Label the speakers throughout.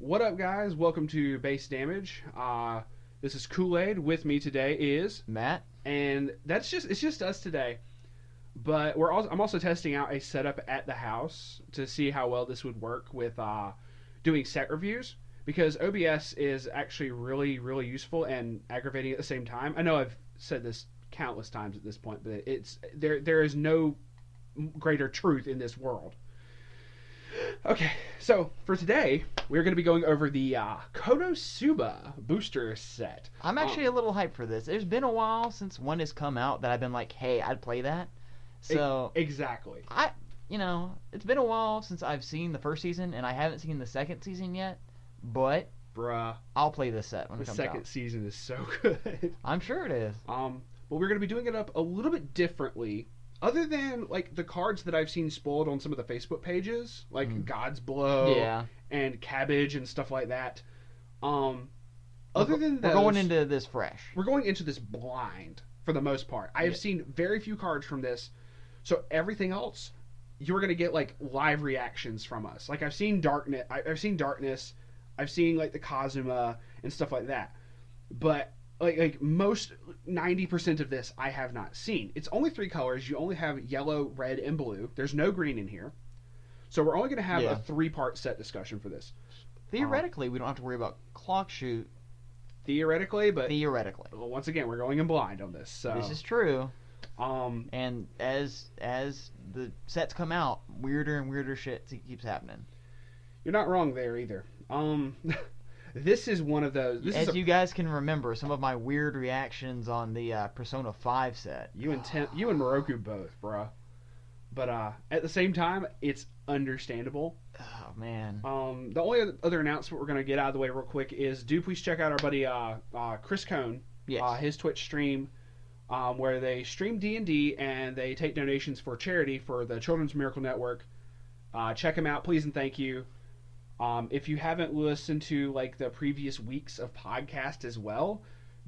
Speaker 1: What up, guys? Welcome to Base Damage. This is Kool-Aid. With me today is
Speaker 2: Matt?
Speaker 1: and it's just us today. But I'm also testing out a setup at the house to see how well this would work with doing set reviews because OBS is actually really useful and aggravating at the same time. I know I've said this countless times at this point, but there is no greater truth in this world. Okay, so for today, we're going to be going over the Konosuba booster set.
Speaker 2: I'm actually a little hyped for this. There's been a while since one has come out that I've been like, hey, I'd play that. So
Speaker 1: exactly.
Speaker 2: It's been a while since I've seen the first season, and I haven't seen the second season yet. But
Speaker 1: Bruh,
Speaker 2: I'll play this set when
Speaker 1: the
Speaker 2: it comes out.
Speaker 1: second season is so good.
Speaker 2: I'm sure it is.
Speaker 1: But we're going to be doing it up a little bit differently. Other than like the cards that I've seen spoiled on some of the Facebook pages, like God's Blow and Cabbage and stuff like that. Other than those,
Speaker 2: we're going into this fresh.
Speaker 1: We're going into this blind for the most part. I have seen very few cards from this, so everything else you're gonna get like live reactions from us. Like I've seen Darkness, I've seen like the Kazuma and stuff like that, but like most 90% of this I have not seen. It's only 3 colors. You only have yellow, red, and blue. There's no green in here. So we're only going to have a 3-part set discussion for this.
Speaker 2: Theoretically, we don't have to worry about clock shoot.
Speaker 1: Theoretically, but once again, we're going in blind on this. So
Speaker 2: this is true. And as the sets come out, weirder and weirder shit keeps happening.
Speaker 1: You're not wrong there either. This is one of those.
Speaker 2: As you guys can remember, some of my weird reactions on the Persona 5 set.
Speaker 1: You and Moroku both, bruh. But at the same time, it's understandable.
Speaker 2: Oh, man.
Speaker 1: The only other announcement we're going to get out of the way real quick is do please check out our buddy Chris Cone.
Speaker 2: Yes.
Speaker 1: His Twitch stream where they stream D&D and they take donations for charity for the Children's Miracle Network. Check him out, please and thank you. If you haven't listened to like the previous weeks of podcast as well,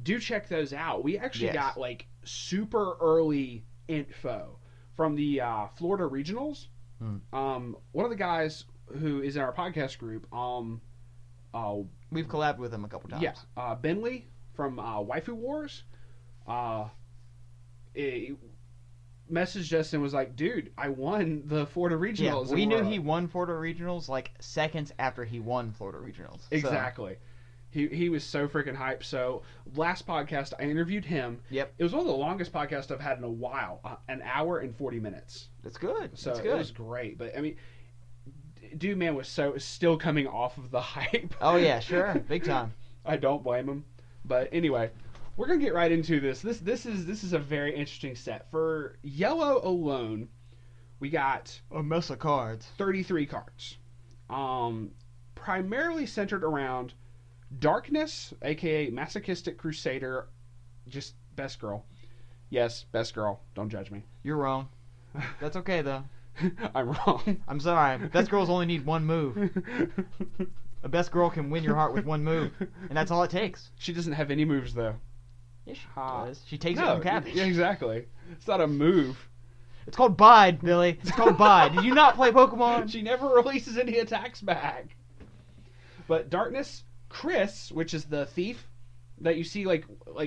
Speaker 1: do check those out. We actually got like super early info from the Florida regionals. One of the guys who is in our podcast group,
Speaker 2: we've collabed with him a couple times.
Speaker 1: Yeah, Bentley from Waifu Wars. Messaged us and was like, dude, I won the Florida Regionals.
Speaker 2: Yeah, we knew he won Florida Regionals like seconds after he won Florida Regionals.
Speaker 1: Exactly. So. He was so freaking hyped. So last podcast, I interviewed him.
Speaker 2: Yep.
Speaker 1: It was one of the longest podcasts I've had in a while. An hour and 40 minutes.
Speaker 2: That's good.
Speaker 1: So
Speaker 2: That's good.
Speaker 1: It was great. But, I mean, dude, man, was still coming off of the hype.
Speaker 2: Oh, yeah, sure. Big time.
Speaker 1: I don't blame him. But anyway, we're gonna get right into this. This is a very interesting set. For yellow alone, we got
Speaker 2: a mess of cards.
Speaker 1: 33 cards. Primarily centered around Darkness, aka Masochistic Crusader, just best girl. Yes, best girl. Don't judge me.
Speaker 2: You're wrong. That's okay though.
Speaker 1: I'm wrong.
Speaker 2: I'm sorry. Best girls only need one move. A best girl can win your heart with one move, and that's all it takes.
Speaker 1: She doesn't have any moves though.
Speaker 2: Yeah, she does. She takes it from Cabbage.
Speaker 1: Yeah, exactly. It's not a move.
Speaker 2: It's called Bide, Billy. It's called Bide. Did you not play Pokemon?
Speaker 1: She never releases any attacks back. But Darkness, Chris, which is the thief that you see like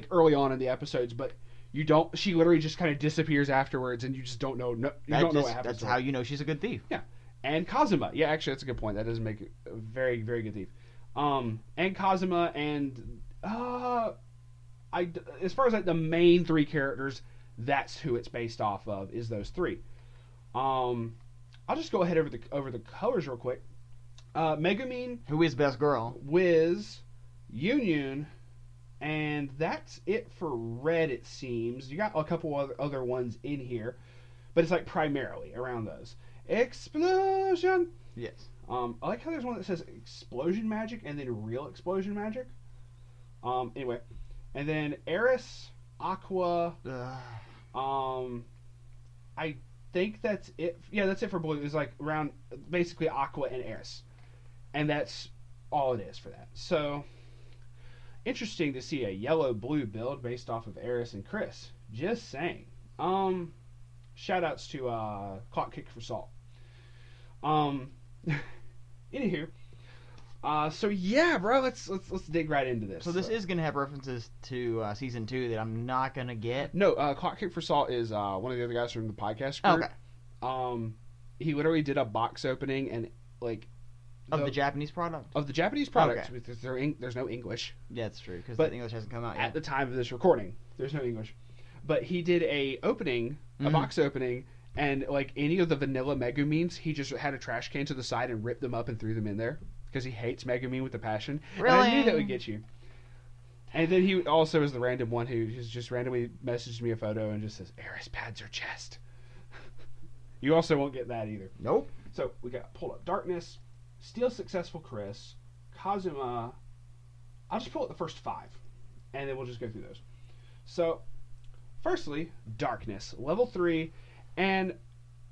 Speaker 1: early on in the episodes, but you don't. She literally just kind of disappears afterwards, and you just don't know. You don't know what happens.
Speaker 2: That's how you know she's a good thief.
Speaker 1: Yeah, and Kazuma. Yeah, actually, that's a good point. That does make a very good thief. And Kazuma and as far as like the main 3 characters, that's who it's based off of, is those 3. I'll just go ahead over the colors real quick. Megumin,
Speaker 2: who is best girl,
Speaker 1: Wiz, Union, and that's it for red. It seems you got a couple other ones in here, but it's like primarily around those. Explosion.
Speaker 2: Yes.
Speaker 1: I like how there's one that says explosion magic and then real explosion magic. Anyway. And then Eris, Aqua. I think that's it. Yeah, that's it for blue. It's like around basically Aqua and Eris, and that's all it is for that. So interesting to see a yellow-blue build based off of Eris and Chris. Just saying. Shout outs to Clock Kick for Salt. Anywho, So yeah, bro, let's dig right into this.
Speaker 2: So this is gonna have references to season 2 that I'm not gonna get.
Speaker 1: No, Clock Kick for Salt is one of the other guys from the podcast group.
Speaker 2: Okay.
Speaker 1: He literally did a box opening and like
Speaker 2: of the Japanese product.
Speaker 1: Of the Japanese product.
Speaker 2: Okay.
Speaker 1: There's no English.
Speaker 2: Yeah, that's true because the English hasn't come out yet.
Speaker 1: At the time of this recording, there's no English. But he did a box opening, and like any of the vanilla Megumiins, he just had a trash can to the side and ripped them up and threw them in there because he hates Megumiin with a passion.
Speaker 2: Really?
Speaker 1: And I knew that would get you. And then he also is the random one who just randomly messaged me a photo and just says, Eris pads her chest. You also won't get that either.
Speaker 2: Nope.
Speaker 1: So we got Pull Up Darkness, Steel Successful Chris, Kazuma. I'll just pull up the first 5, and then we'll just go through those. So, firstly, Darkness, level 3, and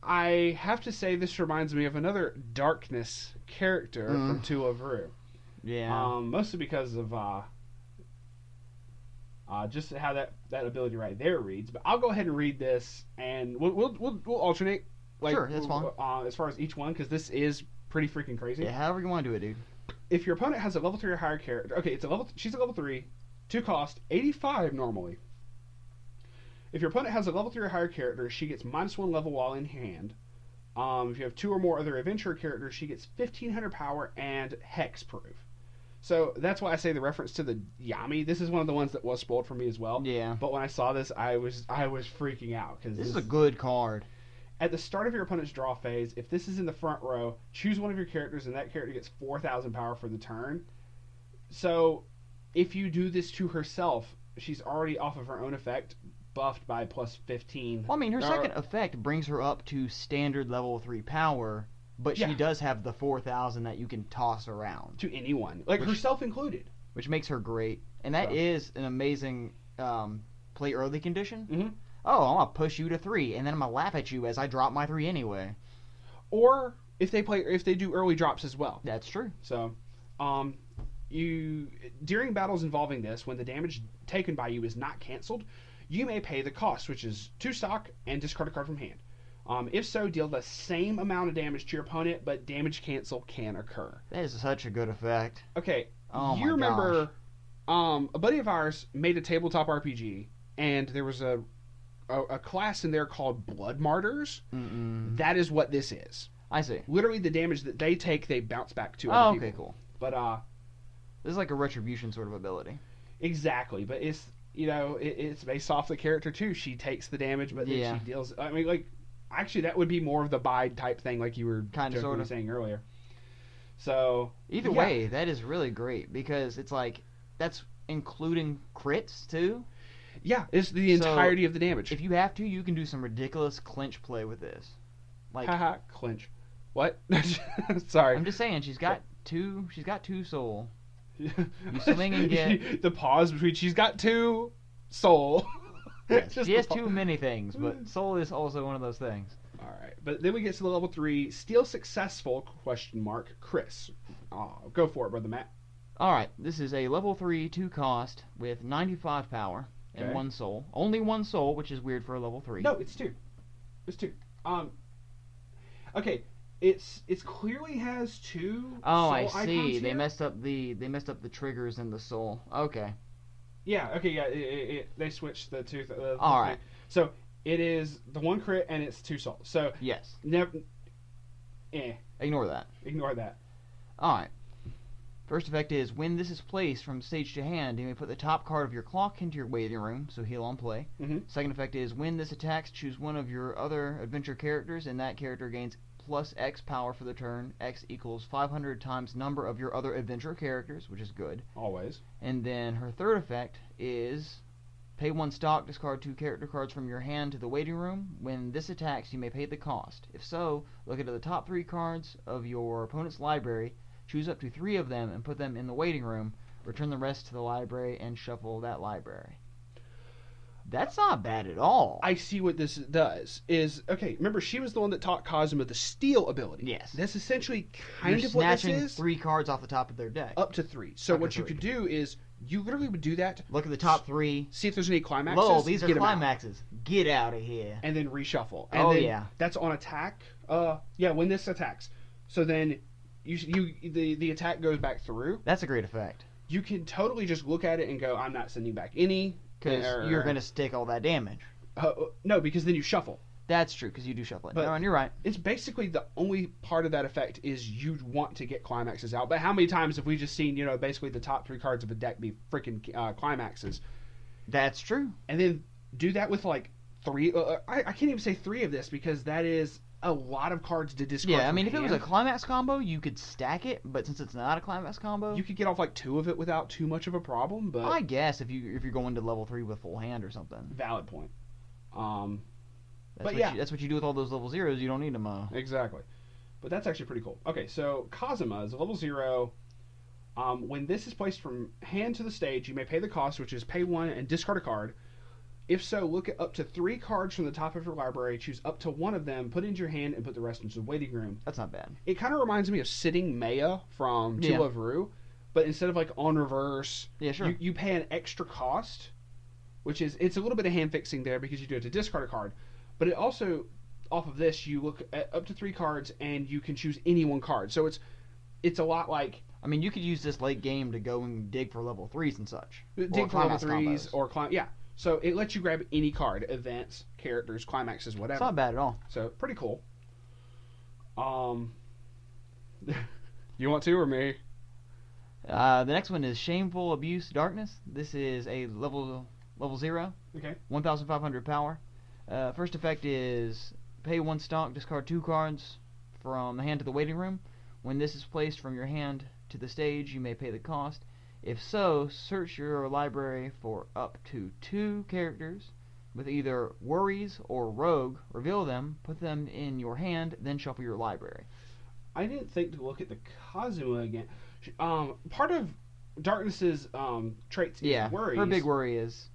Speaker 1: I have to say this reminds me of another Darkness character from Two of Rue.
Speaker 2: Yeah.
Speaker 1: Mostly because of just how that ability right there reads. But I'll go ahead and read this, and we'll alternate. Like,
Speaker 2: sure, that's fine.
Speaker 1: As far as each one, because this is pretty freaking crazy.
Speaker 2: Yeah, however you want to do it, dude.
Speaker 1: If your opponent has a level 3 or higher character, okay, she's a level 3, 2 cost, 85 normally. If your opponent has a level 3 or higher character, she gets -1 level while in hand. If you have 2 or more other adventurer characters, she gets 1500 power and hex proof. So that's why I say the reference to the Yami. This is one of the ones that was spoiled for me as well.
Speaker 2: Yeah.
Speaker 1: But when I saw this, I was freaking out because
Speaker 2: this is a good card.
Speaker 1: At the start of your opponent's draw phase, if this is in the front row, choose one of your characters, and that character gets 4,000 power for the turn. So, if you do this to herself, she's already off of her own effect, buffed by +15.
Speaker 2: Well, I mean, her second effect brings her up to standard level 3 power, but she does have the 4,000 that you can toss around.
Speaker 1: To anyone. Like, herself included.
Speaker 2: Which makes her great. And that is an amazing play early condition.
Speaker 1: Mm-hmm.
Speaker 2: Oh, I'm going to push you to 3, and then I'm going to laugh at you as I drop my 3 anyway.
Speaker 1: Or if they do early drops as well.
Speaker 2: That's true.
Speaker 1: So, during battles involving this, when the damage taken by you is not canceled, you may pay the cost, which is 2 stock and discard a card from hand. If so, deal the same amount of damage to your opponent, but damage cancel can occur.
Speaker 2: That is such a good effect.
Speaker 1: Okay,
Speaker 2: oh
Speaker 1: you remember a buddy of ours made a tabletop RPG, and there was a class in there called Blood Martyrs.
Speaker 2: Mm-mm.
Speaker 1: That is what this is.
Speaker 2: I see.
Speaker 1: Literally, the damage that they take, they bounce back to other people.
Speaker 2: Okay, cool.
Speaker 1: But
Speaker 2: this is like a retribution sort of ability.
Speaker 1: Exactly, but it's it's based off the character too. She takes the damage, but then she deals. I mean, like, actually, that would be more of the bide type thing, like you were
Speaker 2: kind of
Speaker 1: saying earlier. So
Speaker 2: either way, that is really great because it's like that's including crits too.
Speaker 1: Yeah, it's the entirety of the damage.
Speaker 2: If you have to, you can do some ridiculous clinch play with this. Like,
Speaker 1: haha, clinch. What? Sorry.
Speaker 2: I'm just saying, she's got two soul. You swing and get
Speaker 1: the pause between she's got 2 soul.
Speaker 2: Yes, she has too many things, but soul is also one of those things.
Speaker 1: All right, but then we get to the level 3 Steel Successful ? Chris. Go for it, brother Matt.
Speaker 2: All right, this is a level 3 2 cost with 95 power. And 1 soul. Only 1 soul, which is weird for a level 3.
Speaker 1: No, it's 2. It's 2. Okay, it's clearly has 2.
Speaker 2: Oh, I see. They messed up the triggers and the soul. Okay.
Speaker 1: Yeah. Okay. Yeah. They switched the 2.
Speaker 2: All right.
Speaker 1: So it is the 1 crit and it's 2 souls. So
Speaker 2: yes.
Speaker 1: Never.
Speaker 2: Ignore that.
Speaker 1: Ignore that.
Speaker 2: All right. First effect is, when this is placed from stage to hand, you may put the top card of your clock into your waiting room, so heal on play.
Speaker 1: Mm-hmm.
Speaker 2: Second effect is, when this attacks, choose one of your other adventure characters, and that character gains +X power for the turn. X equals 500 times number of your other adventure characters, which is good.
Speaker 1: Always.
Speaker 2: And then her third effect is, pay 1 stock, discard 2 character cards from your hand to the waiting room. When this attacks, you may pay the cost. If so, look at the top 3 cards of your opponent's library, choose up to 3 of them and put them in the waiting room, return the rest to the library, and shuffle that library. That's not bad at all.
Speaker 1: I see what this does. Okay, remember, she was the one that taught Kazuma the steal ability.
Speaker 2: Yes.
Speaker 1: That's essentially kind
Speaker 2: You're
Speaker 1: of what this
Speaker 2: snatching
Speaker 1: is.
Speaker 2: 3 cards off the top of their deck.
Speaker 1: Up to 3. So what you could do is, you literally would do that.
Speaker 2: Look at the top 3.
Speaker 1: See if there's any climaxes.
Speaker 2: Lol, these are climaxes. Get out of here.
Speaker 1: And then reshuffle. And then
Speaker 2: yeah.
Speaker 1: That's on attack. When this attacks. So then the attack goes back through.
Speaker 2: That's a great effect.
Speaker 1: You can totally just look at it and go, I'm not sending back any.
Speaker 2: Because you're going to stick all that damage.
Speaker 1: No, because then you shuffle.
Speaker 2: That's true, because you do shuffle it.
Speaker 1: But
Speaker 2: no, and you're right.
Speaker 1: It's basically the only part of that effect is you want to get climaxes out. But how many times have we just seen, basically the top 3 cards of a deck be freaking climaxes?
Speaker 2: That's true.
Speaker 1: And then do that with like 3. I can't even say 3 of this because that is a lot of cards to discard.
Speaker 2: Yeah, I mean, if
Speaker 1: hand.
Speaker 2: it was a Climax combo, you could stack it, but since it's not a Climax combo,
Speaker 1: you could get off like 2 of it without too much of a problem. But
Speaker 2: I guess if you're going to level 3 with full hand or something.
Speaker 1: Valid point.
Speaker 2: That's what you do with all those level 0s. You don't need them.
Speaker 1: Exactly. But that's actually pretty cool. Okay, so Kazuma is a level 0. When this is placed from hand to the stage, you may pay the cost, which is pay 1 and discard a card. If so, look at up to 3 cards from the top of your library, choose up to 1 of them, put it into your hand, and put the rest into the waiting room.
Speaker 2: That's not bad.
Speaker 1: It kind of reminds me of Sitting Maya from Two of Ru, but instead of like on reverse,
Speaker 2: sure.
Speaker 1: you pay an extra cost, it's a little bit of hand fixing there because you do have to discard a card. But it also, off of this, you look at up to 3 cards and you can choose any 1 card. So it's a lot like...
Speaker 2: I mean, you could use this late game to go and dig for level 3s and such.
Speaker 1: Dig for level 3s or climb... Yeah. So it lets you grab any card, events, characters, climaxes, whatever.
Speaker 2: It's not bad at all.
Speaker 1: So pretty cool. You want to or me?
Speaker 2: The next one is Shameful Abuse Darkness. This is a level 0.
Speaker 1: Okay.
Speaker 2: 1,500 power. First effect is pay 1 stock, discard 2 cards from the hand to the waiting room. When this is placed from your hand to the stage, you may pay the cost. If so, search your library for up to 2 characters with either Worries or Rogue. Reveal them, put them in your hand, then shuffle your library.
Speaker 1: I didn't think to look at the Kazuma again. Part of Darkness's traits is Worries.
Speaker 2: Her big worry is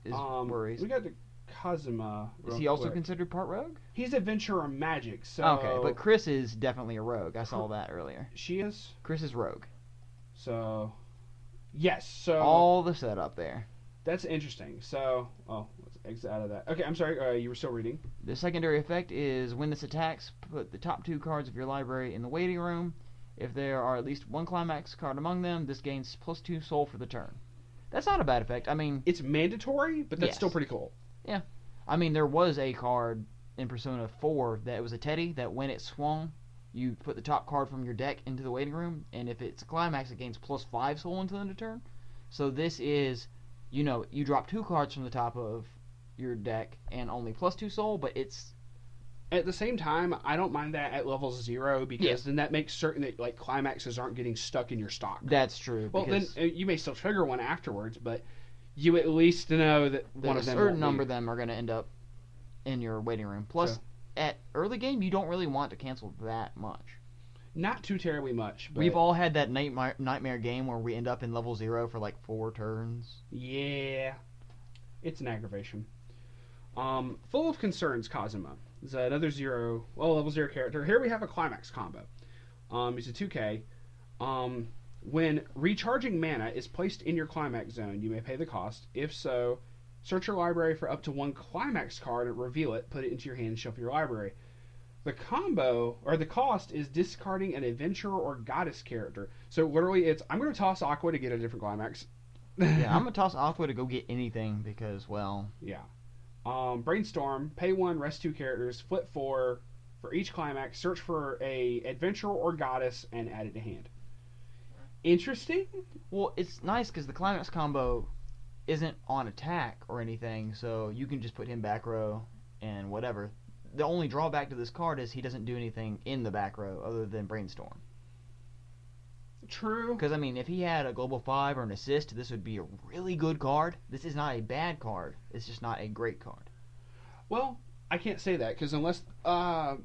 Speaker 2: Worries.
Speaker 1: We got the Kazuma.
Speaker 2: Is he also considered part Rogue?
Speaker 1: He's adventurer magic, so...
Speaker 2: Okay, but Chris is definitely a Rogue. I saw that earlier.
Speaker 1: She is?
Speaker 2: Chris is Rogue.
Speaker 1: So... Yes, so...
Speaker 2: All the setup there.
Speaker 1: That's interesting. So... Oh, let's exit out of that. Okay, I'm sorry, you were still reading.
Speaker 2: The secondary effect is when this attacks, put the top 2 cards of your library in the waiting room. If there are at least 1 climax card among them, this gains +2 soul for the turn. That's not a bad effect. I mean...
Speaker 1: It's mandatory, but that's still pretty cool.
Speaker 2: Yeah. I mean, there was a card in Persona 4 that was a Teddy that when it swung, you put the top card from your deck into the waiting room, and if it's a climax, it gains +5 soul until end of turn. So this is, you drop 2 cards from the top of your deck and only +2 soul, but it's...
Speaker 1: At the same time, I don't mind that at level 0 because then that makes certain that like climaxes aren't getting stuck in your stock.
Speaker 2: That's true.
Speaker 1: Well, then you may still trigger one afterwards, but you at least know that one of them.
Speaker 2: A certain number of them are going to end up in your waiting room. Plus, at early game, you don't really want to cancel that much.
Speaker 1: Not too terribly much. But
Speaker 2: we've all had that nightmare game where we end up in level 0 for like 4 turns.
Speaker 1: Yeah, it's an aggravation. Full of Concerns, Kazuma. Is another level 0 character. Here we have a Climax Combo. He's a 2K. When recharging mana is placed in your Climax zone, you may pay the cost. If so, search your library for up to 1 Climax card and reveal it, put it into your hand and shuffle your library. The cost is discarding an adventurer or goddess character. So literally I'm going to toss Aqua to get a different Climax.
Speaker 2: Yeah, I'm going to toss Aqua to go get anything because, well...
Speaker 1: Yeah. Brainstorm, pay 1, rest 2 characters, flip 4 for each climax, search for a adventurer or goddess, and add it to hand. Interesting?
Speaker 2: Well, it's nice because the Climax combo isn't on attack or anything, so you can just put him back row and whatever. The only drawback to this card is he doesn't do anything in the back row other than Brainstorm.
Speaker 1: True.
Speaker 2: Because, I mean, if he had a Global 5 or an assist, this would be a really good card. This is not a bad card. It's just not a great card.
Speaker 1: Well, I can't say that, because unless... one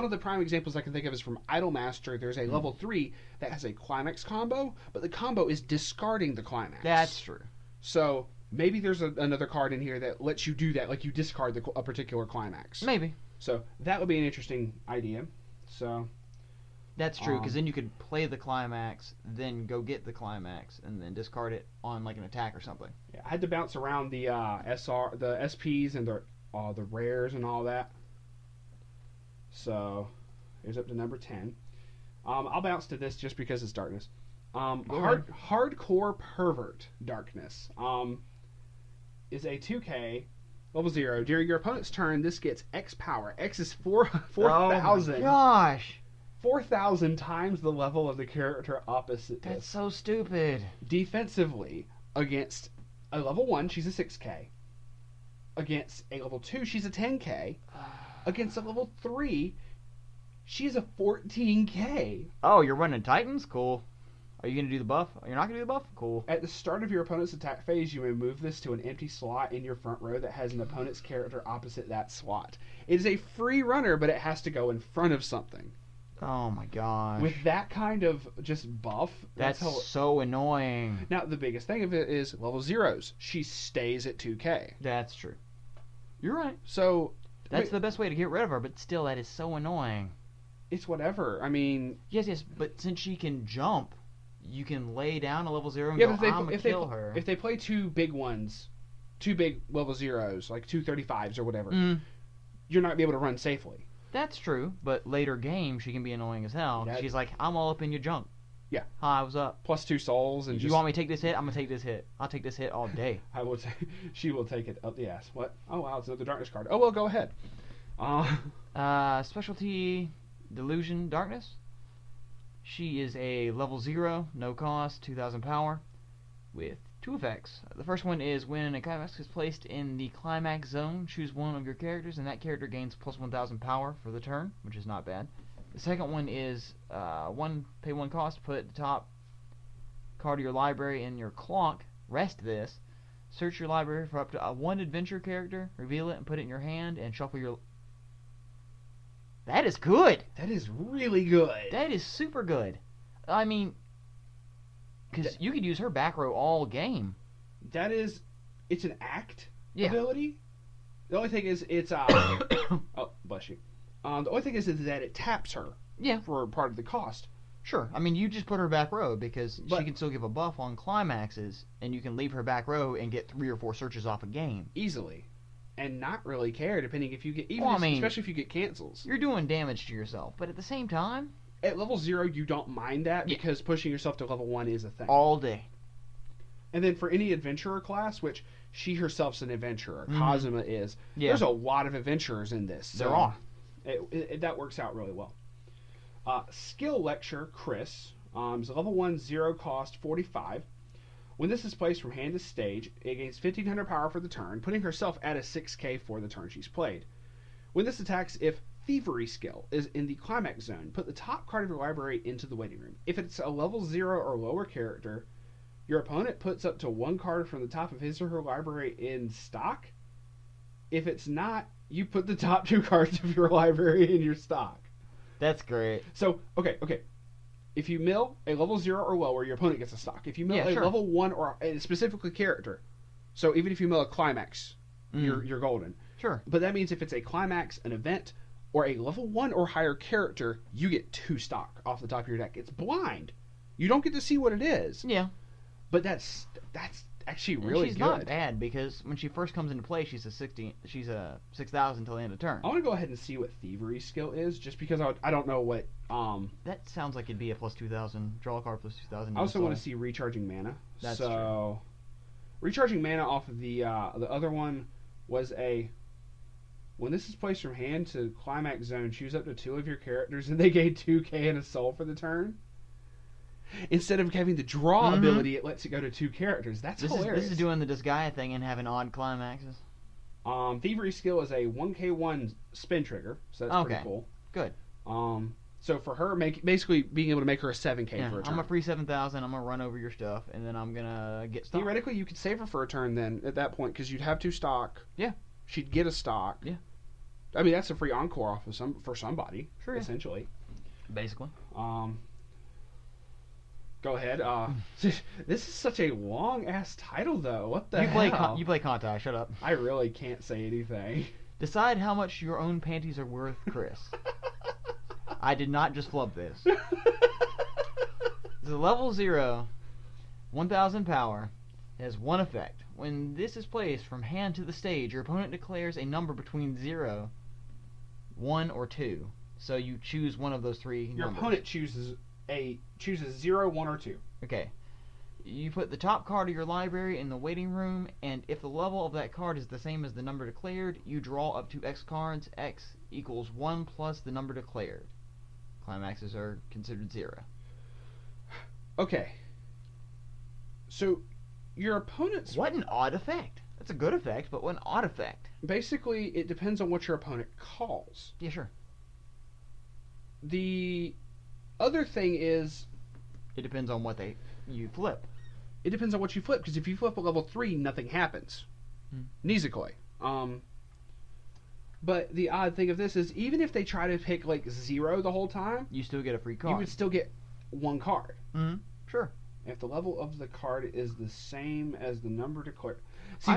Speaker 1: of the prime examples I can think of is from Idolmaster. There's a level 3 that has a Climax combo, but the combo is discarding the Climax.
Speaker 2: That's true.
Speaker 1: So, maybe there's another card in here that lets you do that, like you discard a particular Climax.
Speaker 2: Maybe.
Speaker 1: So, that would be an interesting idea. So...
Speaker 2: That's true, because then you could play the Climax, then go get the Climax, and then discard it on like an attack or something.
Speaker 1: Yeah, I had to bounce around the the SPs and the rares and all that. So, here's up to number 10. I'll bounce to this just because it's darkness.
Speaker 2: Go ahead.
Speaker 1: Hardcore Pervert Darkness is a 2K level 0. During your opponent's turn, this gets X power. X is 4,000.
Speaker 2: Oh my gosh.
Speaker 1: 4,000 times the level of the character opposite
Speaker 2: That's
Speaker 1: this.
Speaker 2: so stupid.
Speaker 1: Defensively, against a level 1, she's a 6K. Against a level 2, she's a 10K. Against a level 3, she's a 14K.
Speaker 2: Oh, you're running Titans? Cool. Are you going to do the buff? You're not going to do the buff? Cool.
Speaker 1: At the start of your opponent's attack phase, you may move this to an empty slot in your front row that has an opponent's character opposite that slot. It is a free runner, but it has to go in front of something.
Speaker 2: Oh my gosh.
Speaker 1: With that kind of just buff,
Speaker 2: That's so annoying.
Speaker 1: Now, the biggest thing of it is level 0s. She stays at 2K.
Speaker 2: That's true. You're right.
Speaker 1: So
Speaker 2: That's the best way to get rid of her, but still, that is so annoying.
Speaker 1: it's whatever. I mean,
Speaker 2: Yes, but since she can jump, you can lay down a level 0 and
Speaker 1: yeah,
Speaker 2: go,
Speaker 1: but
Speaker 2: I'm going to kill her.
Speaker 1: if they play two big ones, two big level 0s, like 235s or whatever, you're not going to be able to run safely.
Speaker 2: That's true, but later game, she can be annoying as hell.
Speaker 1: Yeah.
Speaker 2: She's like, I'm all up in your junk.
Speaker 1: Yeah.
Speaker 2: Hi, what's up?
Speaker 1: Plus 2 souls and
Speaker 2: You want me to take this hit? I'm going to take this hit. I'll take this hit all day.
Speaker 1: I will. She will take it up the ass. What? Oh wow, it's another darkness card. Oh well, go ahead.
Speaker 2: Specialty Delusion Darkness. She is a level 0, no cost, 2,000 power, with 2 effects. The first one is when a climax is placed in the climax zone, choose one of your characters, and that character gains plus 1,000 power for the turn, which is not bad. The second one is pay 1 cost, put the top card of your library in your clock, rest this, search your library for up to 1 adventure character, reveal it and put it in your hand, and shuffle your... That is good!
Speaker 1: That is really good.
Speaker 2: That is super good. I mean, because you could use her back row all game.
Speaker 1: That is, it's an act
Speaker 2: Yeah.
Speaker 1: ability. The only thing is, it's oh, bless you. The only thing is that it taps her.
Speaker 2: Yeah.
Speaker 1: For part of the cost.
Speaker 2: Sure. I mean, you just put her back row because
Speaker 1: But-
Speaker 2: she can still give a buff on climaxes, and you can leave her back row and get 3 or 4 searches off a game.
Speaker 1: Easily. And not really care, depending if you get, especially if you get cancels.
Speaker 2: You're doing damage to yourself, but at the same time,
Speaker 1: At level 0, you don't mind that because pushing yourself to level 1 is a thing.
Speaker 2: all day.
Speaker 1: And then for any adventurer class, which she herself's an adventurer,
Speaker 2: Mhm.
Speaker 1: Kazuma is,
Speaker 2: Yeah.
Speaker 1: there's a lot of adventurers in this. So
Speaker 2: There are.
Speaker 1: that works out really well. Skill Lecture Chris is a level 1, 0 cost, 45. When this is placed from hand to stage, it gains 1,500 power for the turn, putting herself at a 6K for the turn she's played. When this attacks, if Thievery skill is in the climax zone, put the top card of your library into the waiting room. If it's a level 0 or lower character, your opponent puts up to 1 card from the top of his or her library in stock. If it's not, you put the top 2 cards of your library in your stock.
Speaker 2: That's great.
Speaker 1: So, okay. If you mill a level 0 or lower, your opponent gets a stock. If you mill a
Speaker 2: sure.
Speaker 1: level 1 or specifically character, so even if you mill a climax, you're golden.
Speaker 2: Sure.
Speaker 1: But that means if it's a climax, an event, or a level 1 or higher character, you get 2 stock off the top of your deck. It's blind. You don't get to see what it is.
Speaker 2: Yeah.
Speaker 1: But that's actually
Speaker 2: And
Speaker 1: really
Speaker 2: she's
Speaker 1: good.
Speaker 2: not bad because when she first comes into play, she's a 6,000 till the end of turn.
Speaker 1: I want to go ahead and see what Thievery skill is, just because I don't know what.
Speaker 2: That sounds like it'd be a plus 2,000 draw a card plus 2,000.
Speaker 1: I also want to see recharging mana.
Speaker 2: That's
Speaker 1: so, recharging mana off of the other one was a. When this is placed from hand to climax zone, choose up to 2 of your characters, and they gain 2k and a soul for the turn. Instead of having the draw ability, it lets it go to 2 characters. That's hilarious.
Speaker 2: This is doing the Disgaea thing and having odd climaxes.
Speaker 1: Thievery skill is a 1k1 spin trigger, so that's pretty cool.
Speaker 2: Good.
Speaker 1: So for her, basically being able to make her a 7k
Speaker 2: Yeah,
Speaker 1: for a turn.
Speaker 2: I'm a free 7,000. I'm gonna run over your stuff, and then I'm gonna get stock.
Speaker 1: Theoretically, you could save her for a turn then at that point because you'd have 2 stock.
Speaker 2: Yeah.
Speaker 1: She'd get a stock.
Speaker 2: Yeah.
Speaker 1: I mean, that's a free encore off of for somebody.
Speaker 2: Sure. Yeah.
Speaker 1: Essentially.
Speaker 2: Basically.
Speaker 1: Go ahead. This is such a long ass title though. What the hell?
Speaker 2: You play Contai. Shut up.
Speaker 1: I really can't say anything.
Speaker 2: Decide how much your own panties are worth, Chris. I did not just flub this. It's a level 0, 1,000 power. It has 1 effect. When this is placed from hand to the stage, your opponent declares a number between 0, 1, or 2. So you choose one of those three
Speaker 1: Your
Speaker 2: numbers.
Speaker 1: opponent chooses 0, 1, or 2.
Speaker 2: Okay. You put the top card of your library in the waiting room, and if the level of that card is the same as the number declared, you draw up to X cards. X equals 1 plus the number declared. Climaxes are considered 0.
Speaker 1: Okay. So, your opponent's...
Speaker 2: What an odd effect. That's a good effect, but what an odd effect.
Speaker 1: Basically, it depends on what your opponent calls.
Speaker 2: Yeah, sure.
Speaker 1: The other thing is...
Speaker 2: It depends on what you flip.
Speaker 1: It depends on what you flip, because if you flip a level 3, nothing happens. Nizukoi. But the odd thing of this is, even if they try to pick, 0 the whole time...
Speaker 2: You still get a free card.
Speaker 1: You would still get 1 card.
Speaker 2: Sure.
Speaker 1: If the level of the card is the same as the number declared... See,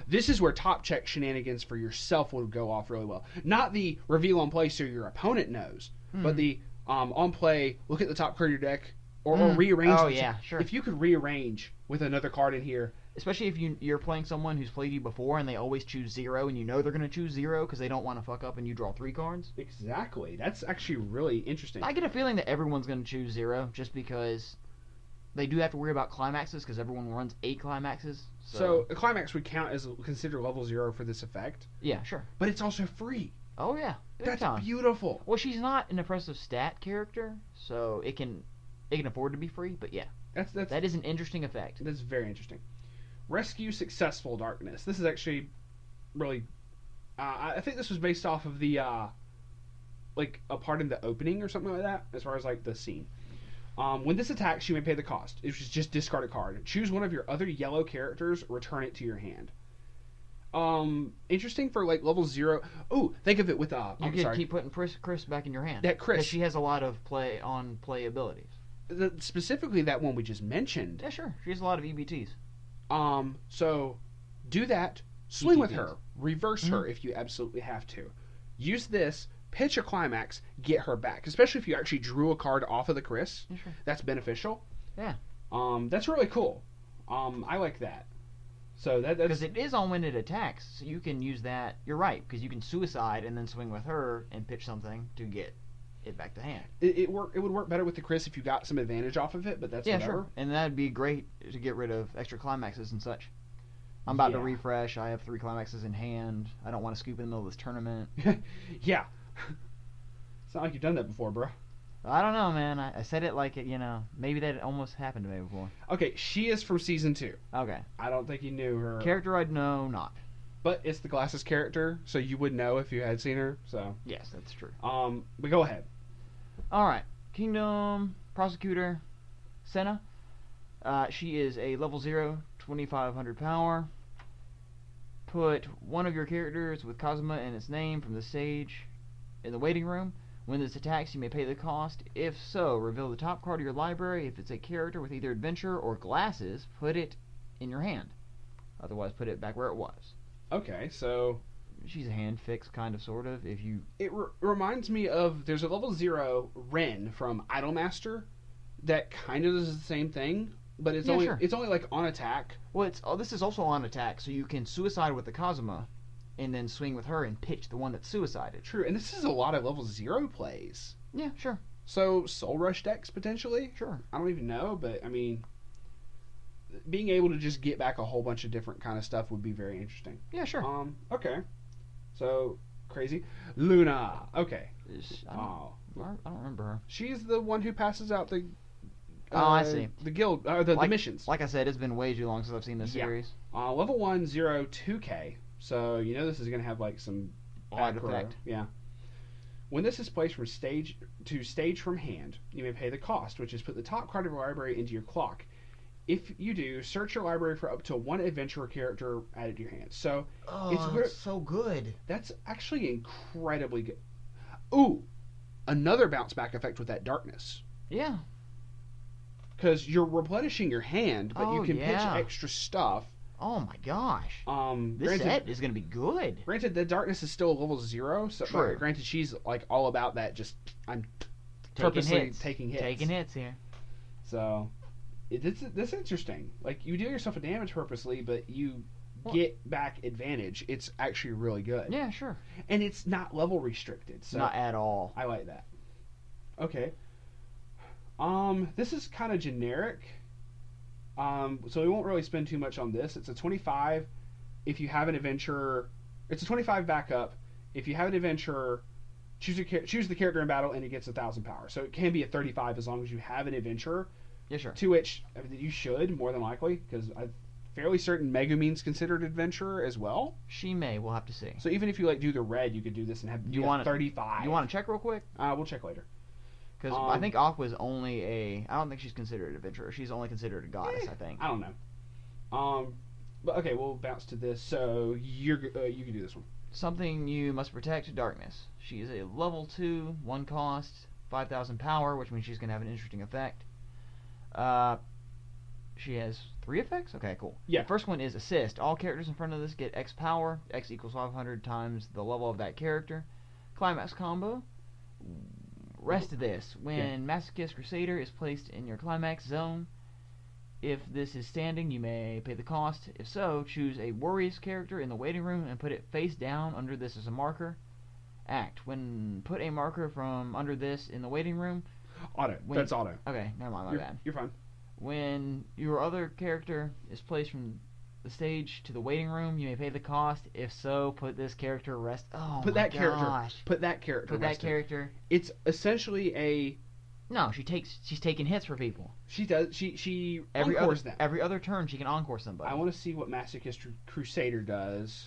Speaker 1: this is where top check shenanigans for yourself would go off really well. Not the reveal on play so your opponent knows, but the on play, look at the top card of your deck, or rearrange.
Speaker 2: Oh, yeah, sure.
Speaker 1: If you could rearrange with another card in here...
Speaker 2: Especially if you're playing someone who's played you before and they always choose 0 and you know they're going to choose 0 because they don't want to fuck up and you draw 3 cards.
Speaker 1: Exactly. That's actually really interesting.
Speaker 2: I get a feeling that everyone's going to choose 0 just because they do have to worry about climaxes because everyone runs 8 climaxes.
Speaker 1: So a climax would count as considered level 0 for this effect.
Speaker 2: Yeah, sure.
Speaker 1: But it's also free.
Speaker 2: Oh, yeah.
Speaker 1: That's beautiful.
Speaker 2: Well, she's not an oppressive stat character, so it can afford to be free, but yeah. That is an interesting effect.
Speaker 1: That's very interesting. Rescue successful darkness. This is actually really... I think this was based off of the... a part in the opening or something like that, as far as the scene. When this attacks, you may pay the cost. It's just discard a card. Choose one of your other yellow characters, return it to your hand. Interesting for level 0. Ooh, think of it with
Speaker 2: you can keep putting Chris back in your hand.
Speaker 1: That Chris,
Speaker 2: because she has a lot of play abilities.
Speaker 1: Specifically that one we just mentioned.
Speaker 2: Yeah, sure. She has a lot of EBTs.
Speaker 1: So do that. Swing
Speaker 2: ETPs.
Speaker 1: with her. Reverse her if you absolutely have to. Use this. Pitch a climax. Get her back. Especially if you actually drew a card off of the Chris.
Speaker 2: Yeah, sure.
Speaker 1: That's beneficial.
Speaker 2: Yeah.
Speaker 1: That's really cool. I like that. So that's
Speaker 2: because it is on when it attacks, so you can use that. You're right, because you can suicide and then swing with her and pitch something to get it back to hand.
Speaker 1: It would work better with the Chris if you got some advantage off of it, but that's whatever.
Speaker 2: Sure. And that'd be great to get rid of extra climaxes and such. I'm about to refresh. I have 3 climaxes in hand. I don't want to scoop in the middle of this tournament.
Speaker 1: Yeah. It's not like you've done that before, bro.
Speaker 2: I don't know, man. I said it like it, maybe that almost happened to me before.
Speaker 1: Okay, she is from season 2.
Speaker 2: Okay.
Speaker 1: I don't think you knew her.
Speaker 2: Character I'd know not.
Speaker 1: But it's the glasses character, so you would know if you had seen her. So
Speaker 2: yes, that's true.
Speaker 1: But go ahead.
Speaker 2: All right, Kingdom Prosecutor Senna. She is a level 0, 2,500 power. Put one of your characters with Kazuma in its name from the stage in the waiting room. When this attacks, you may pay the cost. If so, reveal the top card of your library. If it's a character with either adventure or glasses, put it in your hand. Otherwise, put it back where it was.
Speaker 1: Okay, so
Speaker 2: she's a hand fix, kind of, sort of. If you,
Speaker 1: it reminds me of there's a level 0 Ren from Idolmaster that kind of does the same thing, but it's only on attack.
Speaker 2: Well, this is also on attack, so you can suicide with the Kazuma, and then swing with her and pitch the one that's suicided.
Speaker 1: True, and this is a lot of level 0 plays.
Speaker 2: Yeah, sure.
Speaker 1: So Soul Rush decks potentially.
Speaker 2: Sure.
Speaker 1: I don't even know, but I mean, being able to just get back a whole bunch of different kind of stuff would be very interesting.
Speaker 2: Yeah, sure.
Speaker 1: Okay. So crazy. Luna. Okay.
Speaker 2: I don't remember her.
Speaker 1: She's the one who passes out the.
Speaker 2: I see.
Speaker 1: The guild, the missions.
Speaker 2: Like I said, it's been way too long since I've seen this series.
Speaker 1: Level 1, 0, 2K. So this is gonna have some
Speaker 2: odd effect.
Speaker 1: Yeah. When this is placed from stage from hand, you may pay the cost, which is put the top card of your library into your clock. If you do, search your library for up to 1 adventurer character added to your hand. So
Speaker 2: it's so good.
Speaker 1: That's actually incredibly good. Ooh, another bounce back effect with that darkness.
Speaker 2: Yeah.
Speaker 1: Because you're replenishing your hand, but you can pitch extra stuff.
Speaker 2: Oh my gosh. This set is going to be good.
Speaker 1: Granted, the darkness is still a level 0, so
Speaker 2: True.
Speaker 1: Granted, she's all about that. Just I'm purposely taking hits.
Speaker 2: Taking hits here.
Speaker 1: So, this is interesting. You deal yourself a damage purposely, but you get back advantage, it's actually really good.
Speaker 2: Yeah, sure.
Speaker 1: And it's not level restricted. So
Speaker 2: Not at all.
Speaker 1: I like that. Okay. This is kind of generic. So we won't really spend too much on this. It's a 25 if you have an adventurer. It's a 25 backup. If you have an adventurer, choose the character in battle and it gets 1,000 power. So it can be a 35 as long as you have an adventurer.
Speaker 2: Yeah, sure.
Speaker 1: To which you should, more than likely, because I'm fairly certain Megumin's considered adventurer as well.
Speaker 2: She may. We'll have to see.
Speaker 1: So even if you do the red, you could do this and have 35.
Speaker 2: You want to check real quick?
Speaker 1: We'll check later.
Speaker 2: Because I think Aqua's only a... I don't think she's considered an adventurer. She's only considered a goddess, I think.
Speaker 1: I don't know. But okay, we'll bounce to this. So you can do this one.
Speaker 2: Something you must protect, darkness. She is a level 2, 1 cost, 5,000 power, which means she's going to have an interesting effect. She has 3 effects? Okay, cool.
Speaker 1: Yeah.
Speaker 2: The first one is assist. All characters in front of this get X power. X equals 500 times the level of that character. Climax Combo. Rest of this. When Masochist Crusader is placed in your climax zone, if this is standing, you may pay the cost. If so, choose a Warriors character in the waiting room and put it face down under this as a marker. Act. When put a marker from under this in the waiting room.
Speaker 1: Auto. That's auto.
Speaker 2: Okay, never mind, my bad.
Speaker 1: You're fine.
Speaker 2: When your other character is placed from the stage to the waiting room, you may pay the cost. If so, put this character rest. Oh,
Speaker 1: put
Speaker 2: my
Speaker 1: that
Speaker 2: gosh.
Speaker 1: character. Put that character.
Speaker 2: Put that character.
Speaker 1: It's essentially a.
Speaker 2: No, she's taking hits for people.
Speaker 1: She does. She
Speaker 2: every
Speaker 1: encores them.
Speaker 2: Every other turn, she can encore somebody.
Speaker 1: I want to see what Masochist Crusader does.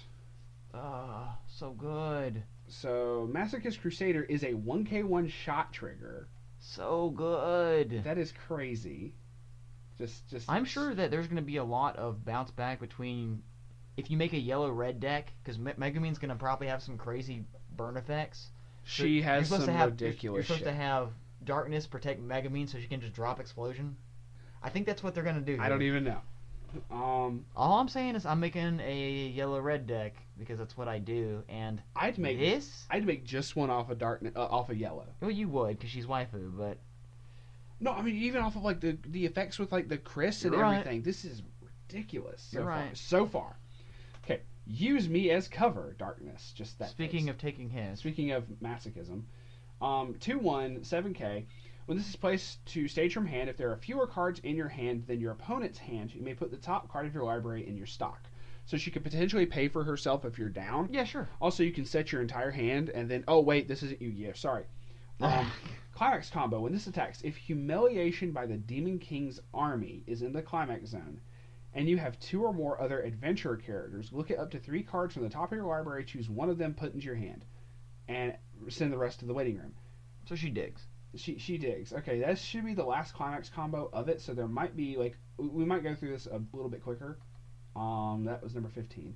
Speaker 2: So good.
Speaker 1: So Masochist Crusader is a 1k1 shot trigger.
Speaker 2: So good.
Speaker 1: That is crazy. Just.
Speaker 2: I'm sure that there's going to be a lot of bounce back between if you make a yellow-red deck, because Megumin's going to probably have some crazy burn effects.
Speaker 1: She has some ridiculous
Speaker 2: You're supposed to have darkness protect Megumin so she can just drop explosion. I think that's what they're going to do here.
Speaker 1: I don't even know.
Speaker 2: All I'm saying is I'm making a yellow-red deck because that's what I do, and
Speaker 1: I'd make just one off of darkness, off of yellow.
Speaker 2: Well, you would because she's waifu, but
Speaker 1: no, I mean even off of like the effects with like the Chris and everything. This is ridiculous. So far. Okay, use me as cover, darkness. Just that.
Speaker 2: Speaking of taking hits.
Speaker 1: Speaking of masochism, 2/1 7k. When this is placed to stage from hand, if there are fewer cards in your hand than your opponent's hand, you may put the top card of your library in your stock. So she could potentially pay for herself if you're down.
Speaker 2: Yeah, sure.
Speaker 1: Also, you can set your entire hand, and then... Oh, wait, this isn't Yu-Gi-Oh! Sorry. Climax Combo. When this attacks, if Humiliation by the Demon King's army is in the Climax zone, and you have 2 or more other adventurer characters, look at up to 3 cards from the top of your library, choose one of them, put into your hand, and send the rest to the waiting room.
Speaker 2: So she digs.
Speaker 1: She digs. Okay, that should be the last Climax Combo of it, so there might be, like... We might go through this a little bit quicker. That was number 15.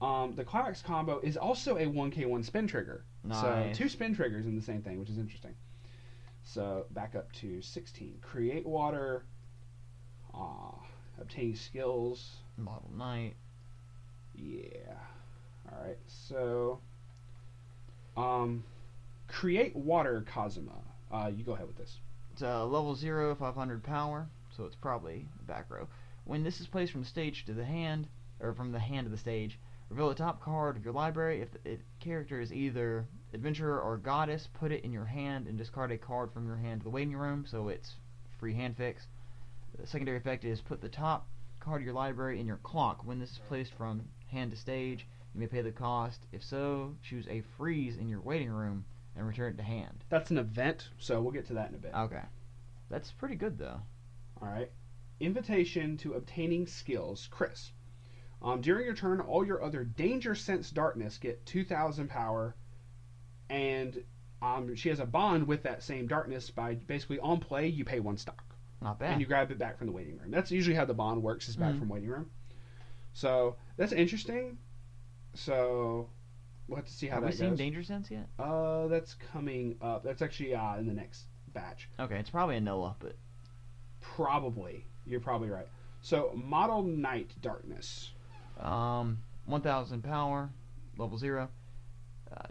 Speaker 1: The Climax Combo is also a 1k1 spin trigger.
Speaker 2: Nice.
Speaker 1: So 2 spin triggers in the same thing, which is interesting. So back up to 16. Create water. Obtain skills.
Speaker 2: Model Knight.
Speaker 1: Yeah. Alright, so... create water, Kazuma. You go ahead with this.
Speaker 2: It's a level 0, 500 power, so it's probably back row. When this is placed from the stage to the hand, or from the hand to the stage, reveal the top card of your library. If the character is either adventurer or goddess, put it in your hand and discard a card from your hand to the waiting room, so it's free hand fix. The secondary effect is put the top card of your library in your clock. When this is placed from hand to stage, you may pay the cost. If so, choose a freeze in your waiting room and return it to hand.
Speaker 1: That's an event, so we'll get to that in a bit.
Speaker 2: Okay. That's pretty good, though.
Speaker 1: Alright. Invitation to obtaining skills. Chris. During your turn, all your other Danger Sense Darkness get 2,000 power, and she has a bond with that same darkness by basically on play, you pay 1 stock.
Speaker 2: Not bad.
Speaker 1: And you grab it back from the waiting room. That's usually how the bond works, is back from waiting room. So, that's interesting. So, we'll have to see how that goes.
Speaker 2: Have we seen Danger Sense yet?
Speaker 1: That's coming up. That's actually in the next batch.
Speaker 2: Okay, it's probably a Noah, but...
Speaker 1: Probably. You're probably right. So, Model Knight Darkness.
Speaker 2: 1,000 power, level 0.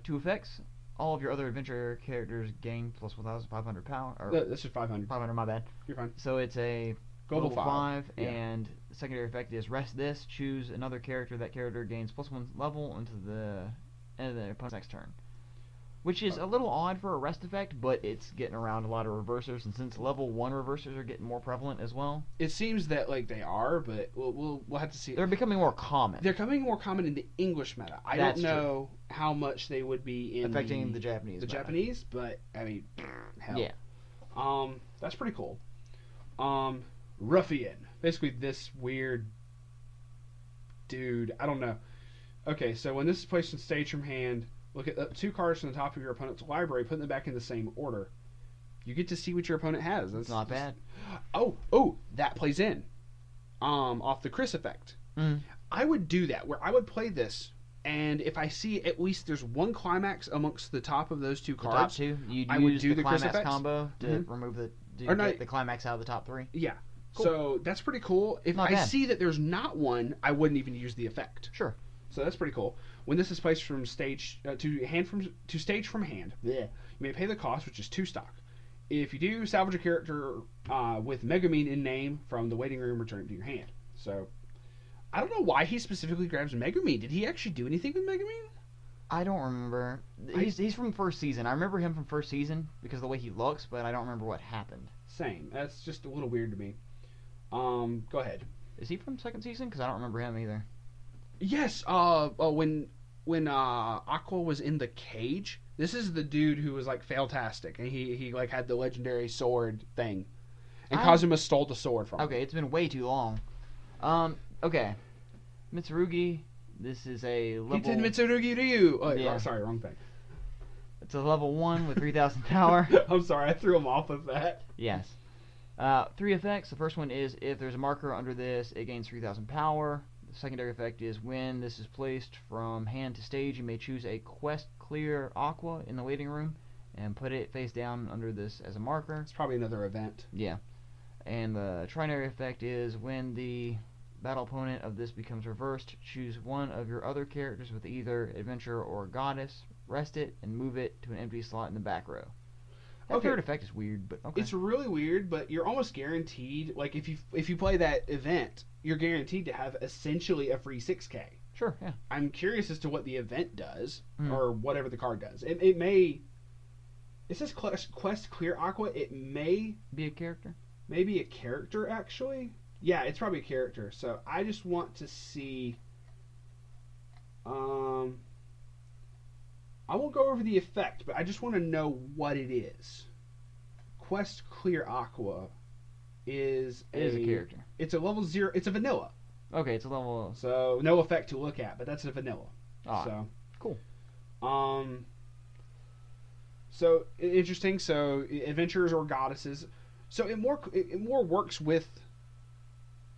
Speaker 2: 2 effects. All of your other adventure characters gain plus 1,500 power.
Speaker 1: That's just 500.
Speaker 2: 500, my bad.
Speaker 1: You're fine.
Speaker 2: So it's a
Speaker 1: Global
Speaker 2: 5
Speaker 1: yeah.
Speaker 2: and The secondary effect is rest this, choose another character. That character gains +1 level into the end of the opponent's next turn. Which is a little odd for a rest effect, but it's getting around a lot of reversers, and since level 1 reversers are getting more prevalent as well.
Speaker 1: It seems that like they are, but we'll have to see.
Speaker 2: They're becoming more common.
Speaker 1: They're becoming more common in the English meta. I
Speaker 2: That's
Speaker 1: don't know how much they would be in
Speaker 2: affecting the Japanese.
Speaker 1: Japanese, but I mean, hell.
Speaker 2: Yeah.
Speaker 1: That's pretty cool. Ruffian. Basically, this weird dude. I don't know. Okay, so when this is placed on stage from hand, look at the 2 cards from the top of your opponent's library, put them back in the same order. You get to see what your opponent has. That's
Speaker 2: not bad.
Speaker 1: Oh, that plays in. Off the Chris effect.
Speaker 2: Mm.
Speaker 1: I would do that, where I would play this, and if I see at least there's one climax amongst the top of those 2 cards,
Speaker 2: the top 2, you'd
Speaker 1: I would
Speaker 2: use
Speaker 1: do
Speaker 2: the
Speaker 1: Chris
Speaker 2: Climax
Speaker 1: effects.
Speaker 2: Combo to remove the the climax out of the top 3.
Speaker 1: Yeah.
Speaker 2: Cool.
Speaker 1: So that's pretty cool. If
Speaker 2: Not
Speaker 1: I
Speaker 2: bad.
Speaker 1: see that there's not one, I wouldn't even use the effect.
Speaker 2: Sure.
Speaker 1: So that's pretty cool. When this is placed from stage to stage from hand, you may pay the cost, which is 2 stock. If you do, salvage a character with Megumin in name from the waiting room, return it to your hand. So I don't know why he specifically grabs Megumin. Did he actually do anything with Megumin?
Speaker 2: I don't remember. He's from first season. I remember him from first season because of the way he looks, but I don't remember what happened.
Speaker 1: Same. That's just a little weird to me. Go ahead.
Speaker 2: Is he from second season? Because I don't remember him either.
Speaker 1: Yes. When Aqua was in the cage, this is the dude who was like fantastic, and he like had the legendary sword thing, and Kazuma stole the sword from him.
Speaker 2: Okay, it's been way too long. Okay, Mitsurugi. This is a level.
Speaker 1: He did Mitsurugi to you. Oh,
Speaker 2: Yeah.
Speaker 1: sorry, wrong thing.
Speaker 2: It's a level 1 with 3,000 power.
Speaker 1: I'm sorry, I threw him off with that.
Speaker 2: Yes. 3 effects. The first one is if there's a marker under this, it gains 3,000 power. The secondary effect is when this is placed from hand to stage, you may choose a quest clear Aqua in the waiting room and put it face down under this as a marker.
Speaker 1: It's probably another event.
Speaker 2: Yeah. And the trinary effect is when the battle opponent of this becomes reversed, choose one of your other characters with either adventurer or goddess, rest it, and move it to an empty slot in the back row. That third effect is weird, but okay.
Speaker 1: It's really weird, but you're almost guaranteed. Like if you play that event, you're guaranteed to have essentially a free 6K.
Speaker 2: Sure, yeah.
Speaker 1: I'm curious as to what the event does, or whatever the card does. It may. It says quest clear Aqua. It may
Speaker 2: be a character.
Speaker 1: Maybe a character actually. Yeah, it's probably a character. So I just want to see. I won't go over the effect, but I just want to know what it is. Quest Clear Aqua is
Speaker 2: a character.
Speaker 1: It's a level 0. It's a vanilla.
Speaker 2: Okay, it's a level.
Speaker 1: So no effect to look at, but that's a vanilla. So
Speaker 2: cool.
Speaker 1: So interesting. So adventurers or goddesses. So it more works with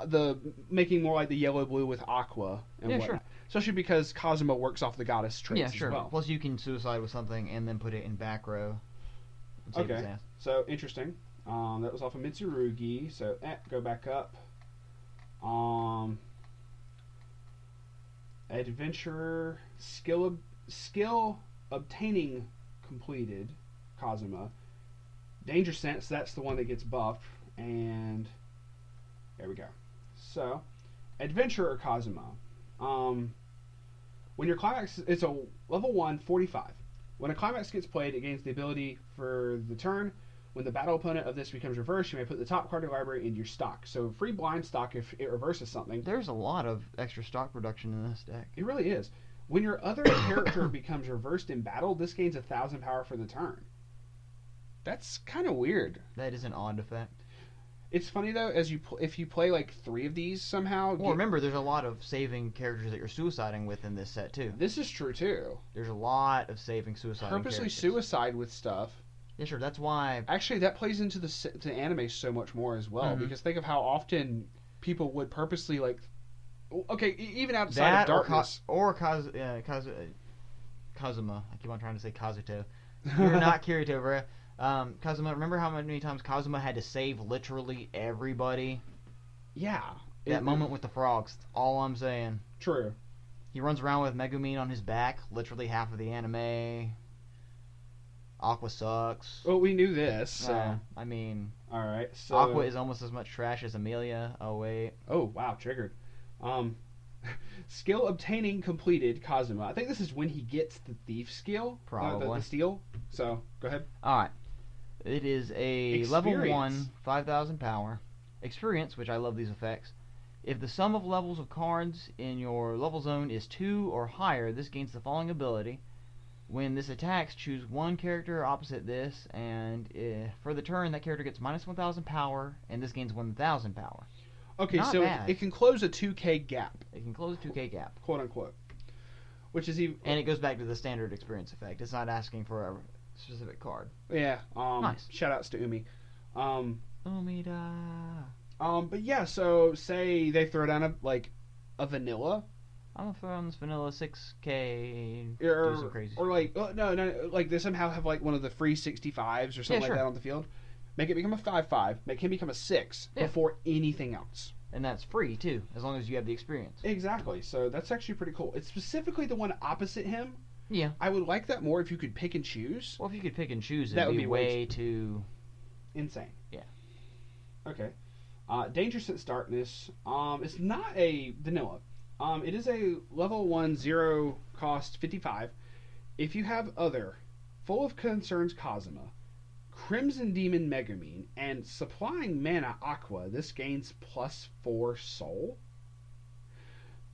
Speaker 1: the making more like the yellow blue with Aqua and whatnot.
Speaker 2: Sure.
Speaker 1: Especially because Kazuma works off the goddess traits
Speaker 2: as well. Plus you can suicide with something and then put it in back row.
Speaker 1: Okay. So interesting. That was off of Mitsurugi. So go back up. Adventurer skill obtaining completed Kazuma. Danger Sense, that's the one that gets buffed, and there we go. So, Adventurer Kazuma. When your climax, it's a level 1, 45. When a climax gets played, it gains the ability for the turn. When the battle opponent of this becomes reversed, you may put the top card of your library into your stock. So free blind stock if it reverses something.
Speaker 2: There's a lot of extra stock production in this deck.
Speaker 1: It really is. When your other character becomes reversed in battle, this gains 1,000 power for the turn. That's kind of weird.
Speaker 2: That is an odd effect.
Speaker 1: It's funny though, if you play like 3 of these somehow.
Speaker 2: Well, remember, there's a lot of saving characters that you're suiciding with in this set too.
Speaker 1: This is true too.
Speaker 2: There's a lot of saving suicide.
Speaker 1: Purposely suicide with stuff.
Speaker 2: Yeah, sure. That's why.
Speaker 1: Actually, that plays into the anime so much more as well, because think of how often people would purposely like. Okay, even outside
Speaker 2: that
Speaker 1: of darkness.
Speaker 2: Kazuma. I keep on trying to say Kazuto. You're not Kirito, bro. Kazuma, remember how many times Kazuma had to save literally everybody?
Speaker 1: Yeah.
Speaker 2: That moment with the frogs. That's all I'm saying.
Speaker 1: True.
Speaker 2: He runs around with Megumin on his back
Speaker 1: literally
Speaker 2: half of the anime. Aqua sucks.
Speaker 1: Well, we knew this. So.
Speaker 2: I mean...
Speaker 1: All right. So
Speaker 2: Aqua is almost as much trash as Amelia. Oh wait.
Speaker 1: Oh wow, triggered. Um, skill obtaining completed Kazuma. I think this is when he gets the thief skill,
Speaker 2: Probably.
Speaker 1: the steal. So go ahead.
Speaker 2: All right. It is a level 1, 5,000 power. Experience, which I love these effects. If the sum of levels of cards in your level zone is 2 or higher, this gains the following ability. When this attacks, choose one character opposite this, and for the turn, that character gets minus 1,000 power, and this gains 1,000 power.
Speaker 1: Okay,
Speaker 2: Not
Speaker 1: so
Speaker 2: bad.
Speaker 1: it can close a 2K gap,
Speaker 2: It can close a 2K gap.
Speaker 1: quote unquote, which is even.
Speaker 2: And it goes back to the standard experience effect. It's not asking for a specific card.
Speaker 1: Yeah.
Speaker 2: Nice.
Speaker 1: Shout outs to Umi.
Speaker 2: Umida.
Speaker 1: But yeah, so say they throw down a vanilla.
Speaker 2: I'm gonna throw on this vanilla 6K. Do some crazy
Speaker 1: or like no, like they somehow have like one of the free 65s or something like that on the field. Make it become a 5/5. Make him become a 6 before anything else.
Speaker 2: And that's free too, as long as you have the experience.
Speaker 1: Exactly. So that's actually pretty cool. It's specifically the one opposite him.
Speaker 2: Yeah.
Speaker 1: I would like that more if you could pick and choose.
Speaker 2: Well, if you could pick and choose,
Speaker 1: that
Speaker 2: it'd
Speaker 1: would
Speaker 2: be
Speaker 1: be
Speaker 2: way too
Speaker 1: insane.
Speaker 2: Yeah.
Speaker 1: Okay. Danger Sense Darkness. It's not a vanilla. It is a level 1 0 cost 55. If you have other Full of Concerns Kazuma, Crimson Demon Megumin, and Supplying Mana Aqua, this gains +4 soul.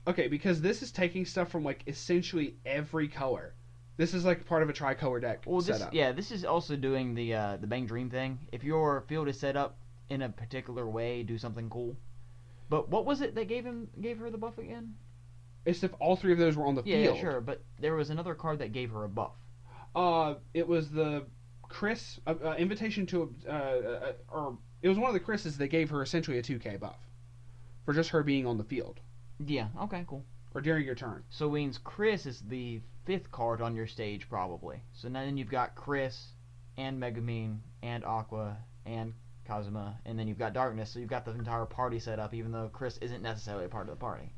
Speaker 1: Okay, because this is taking stuff from like essentially every color. This is like part of a tricolor deck setup.
Speaker 2: This is also doing the Bang Dream thing. If your field is set up in a particular way, do something cool. But what was it that gave her the buff again?
Speaker 1: It's if all three of those were on the field.
Speaker 2: Yeah, sure. But there was another card that gave her a buff.
Speaker 1: It was the Chris invitation to or it was one of the Chris's that gave her essentially a 2K buff for just her being on the field.
Speaker 2: Yeah. Okay. Cool.
Speaker 1: Or during your turn.
Speaker 2: So means Chris is the 5th card on your stage probably. So now then you've got Chris and Megumin and Aqua and Kazuma, and then you've got Darkness, so you've got the entire party set up, even though Chris isn't necessarily a part of the party.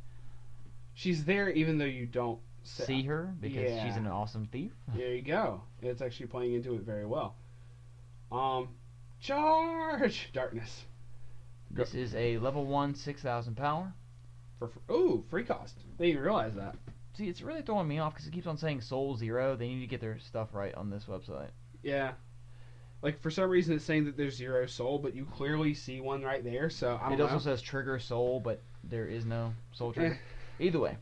Speaker 1: She's there even though you don't
Speaker 2: see her because she's an awesome thief.
Speaker 1: There you go. It's actually playing into it very well. Charge! Darkness.
Speaker 2: This is a level 1, 6,000 power.
Speaker 1: Free cost. They didn't even realize that.
Speaker 2: See, it's really throwing me off because it keeps on saying Soul 0. They need to get their stuff right on this website.
Speaker 1: Yeah. Like, for some reason it's saying that there's 0 soul, but you clearly see one right there, so I don't know.
Speaker 2: It also says trigger soul, but there is no soul trigger. Either way.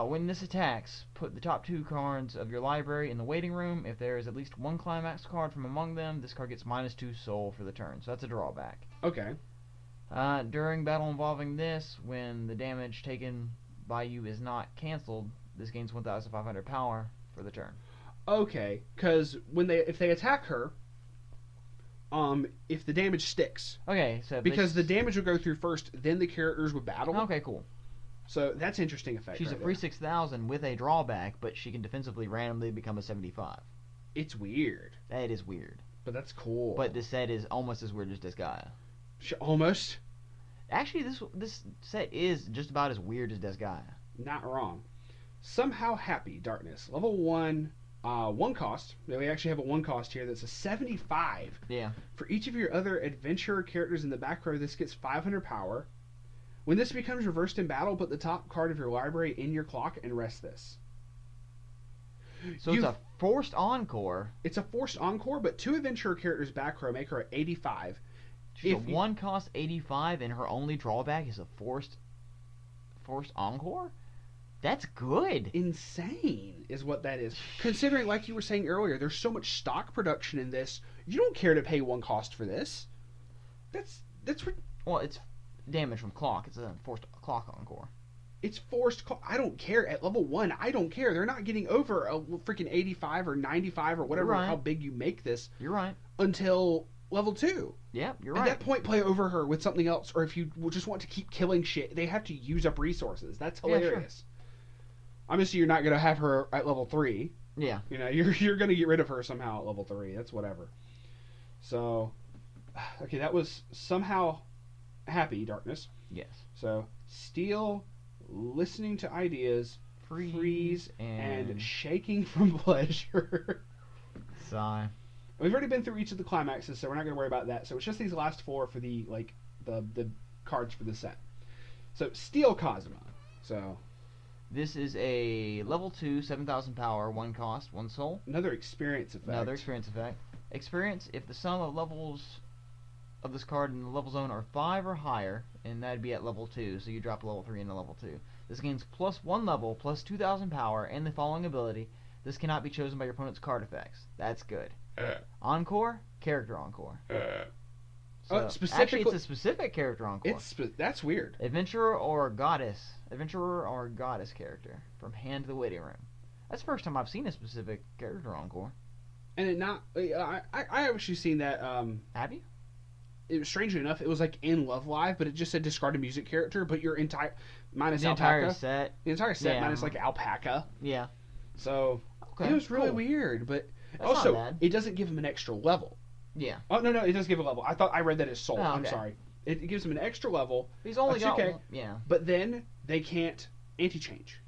Speaker 2: When this attacks, put the top 2 cards of your library in the waiting room. If there is at least one Climax card from among them, this card gets -2 soul for the turn, so that's a drawback.
Speaker 1: Okay.
Speaker 2: During battle involving this, when the damage taken by you is not cancelled, this gains 1,500 power for the turn.
Speaker 1: Okay, because if they attack her, if the damage sticks.
Speaker 2: Okay, so
Speaker 1: because the damage would go through first, then the characters would battle.
Speaker 2: Okay, cool.
Speaker 1: So that's interesting effect.
Speaker 2: She's a free 6,000 with a drawback, but she can defensively randomly become a 75.
Speaker 1: It's weird.
Speaker 2: That is weird.
Speaker 1: But that's cool.
Speaker 2: But this set is almost as weird as Disgaea.
Speaker 1: Almost.
Speaker 2: Actually, this set is just about as weird as Disgaea.
Speaker 1: Not wrong. Somehow Happy Darkness. Level 1, 1 cost. We actually have a 1 cost here that's a 75.
Speaker 2: Yeah.
Speaker 1: For each of your other adventurer characters in the back row, this gets 500 power. When this becomes reversed in battle, put the top card of your library in your clock and rest this.
Speaker 2: So it's a forced encore.
Speaker 1: It's a forced encore, but 2 adventurer characters back row make her at 85.
Speaker 2: She's a 1 cost 85, and her only drawback is a forced encore? That's good.
Speaker 1: Insane is what that is. Considering, like you were saying earlier, there's so much stock production in this, you don't care to pay 1 cost for this. That's
Speaker 2: well, it's damage from clock. It's a forced clock encore.
Speaker 1: It's forced. I don't care. At level 1, I don't care. They're not getting over a freaking 85 or 95 or whatever, how big you make this.
Speaker 2: You're right.
Speaker 1: Until level 2.
Speaker 2: Yeah, you're right.
Speaker 1: At that point, play over her with something else. Or if you just want to keep killing shit, they have to use up resources. That's hilarious. Yeah, sure. Obviously, you're not going to have her at level 3.
Speaker 2: Yeah.
Speaker 1: You know, you're going to get rid of her somehow at level 3. That's whatever. So, okay, that was Somehow Happy Darkness.
Speaker 2: Yes.
Speaker 1: So, Steal, Listening to Ideas, Freeze, and Shaking from Pleasure.
Speaker 2: Sigh.
Speaker 1: We've already been through each of the climaxes, so we're not going to worry about that. So it's just these last 4 for the the cards for the set. So Steel Cosma. So
Speaker 2: this is a level 2, 7,000 power, 1 cost, 1 soul.
Speaker 1: another experience effect.
Speaker 2: Another experience effect. Experience, if the sum of levels of this card in the level zone are 5 or higher, and that'd be at level 2, so you drop a level 3 into level 2. This gains plus 1 level, plus 2,000 power, and the following ability. This cannot be chosen by your opponent's card effects. That's good. Encore, character encore. So,
Speaker 1: specifically,
Speaker 2: actually, it's a specific character encore.
Speaker 1: That's weird.
Speaker 2: Adventurer or goddess character from hand to the waiting room. That's the first time I've seen a specific character encore.
Speaker 1: And it not, I actually seen that.
Speaker 2: Have you?
Speaker 1: It was, strangely enough, it was like in Love Live, but it just said discard a music character, but your entire minus
Speaker 2: the
Speaker 1: alpaca.
Speaker 2: The entire set,
Speaker 1: minus like alpaca.
Speaker 2: Yeah.
Speaker 1: So
Speaker 2: okay,
Speaker 1: it was really
Speaker 2: cool.
Speaker 1: weird, but
Speaker 2: That's
Speaker 1: also
Speaker 2: not bad.
Speaker 1: it doesn't give him an extra level.
Speaker 2: Yeah.
Speaker 1: Oh no, it does give a level. I thought I read that as soul.
Speaker 2: Oh, okay.
Speaker 1: I'm sorry. It gives him an extra level.
Speaker 2: He's only got
Speaker 1: okay.
Speaker 2: one. Yeah.
Speaker 1: But then they can't anti-change.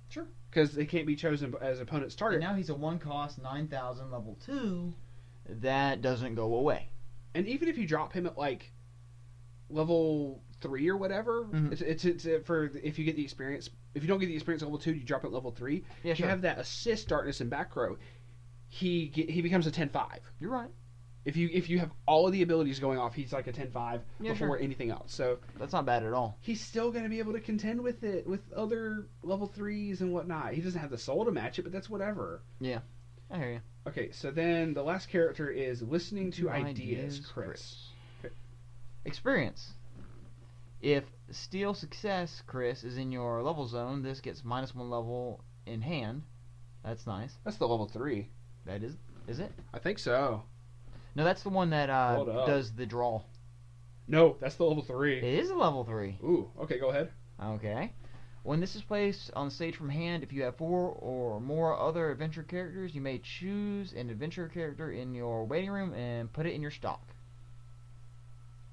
Speaker 2: Sure.
Speaker 1: Because they can't be chosen as opponent's target.
Speaker 2: And now he's a 1 cost, 9,000 level 2. That doesn't go away.
Speaker 1: And even if you drop him at like level 3 or whatever, it's for if you get the experience. If you don't get the experience at level 2, you drop it at level 3.
Speaker 2: Yeah,
Speaker 1: if you have that assist darkness and back row, he becomes a 10-5.
Speaker 2: You're right.
Speaker 1: If you have all of the abilities going off, he's like a 10-5 before anything else. So
Speaker 2: that's not bad at all.
Speaker 1: He's still going to be able to contend with it with other level 3s and whatnot. He doesn't have the soul to match it, but that's whatever.
Speaker 2: Yeah, I hear you.
Speaker 1: Okay, so then the last character is listening to ideas, Chris. Okay.
Speaker 2: Experience. If Steel Success, Chris, is in your level zone, this gets -1 level in hand. That's nice.
Speaker 1: That's the level 3.
Speaker 2: That is it?
Speaker 1: I think so.
Speaker 2: No, that's the one that does the draw.
Speaker 1: No, that's the level 3.
Speaker 2: It is a level 3.
Speaker 1: Ooh, okay, go ahead.
Speaker 2: Okay. When this is placed on the stage from hand, if you have 4 or more other adventure characters, you may choose an adventure character in your waiting room and put it in your stock.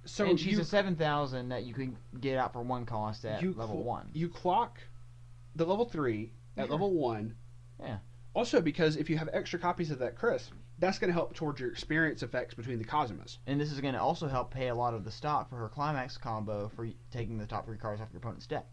Speaker 1: So
Speaker 2: and she's a 7,000 that you can get out for 1 cost at level 1.
Speaker 1: You clock the level 3 at level 1.
Speaker 2: Yeah.
Speaker 1: Also, because if you have extra copies of that Chris, that's going to help towards your experience effects between the Cosmas.
Speaker 2: And this is going to also help pay a lot of the stock for her Climax Combo for taking the top 3 cards off your opponent's deck.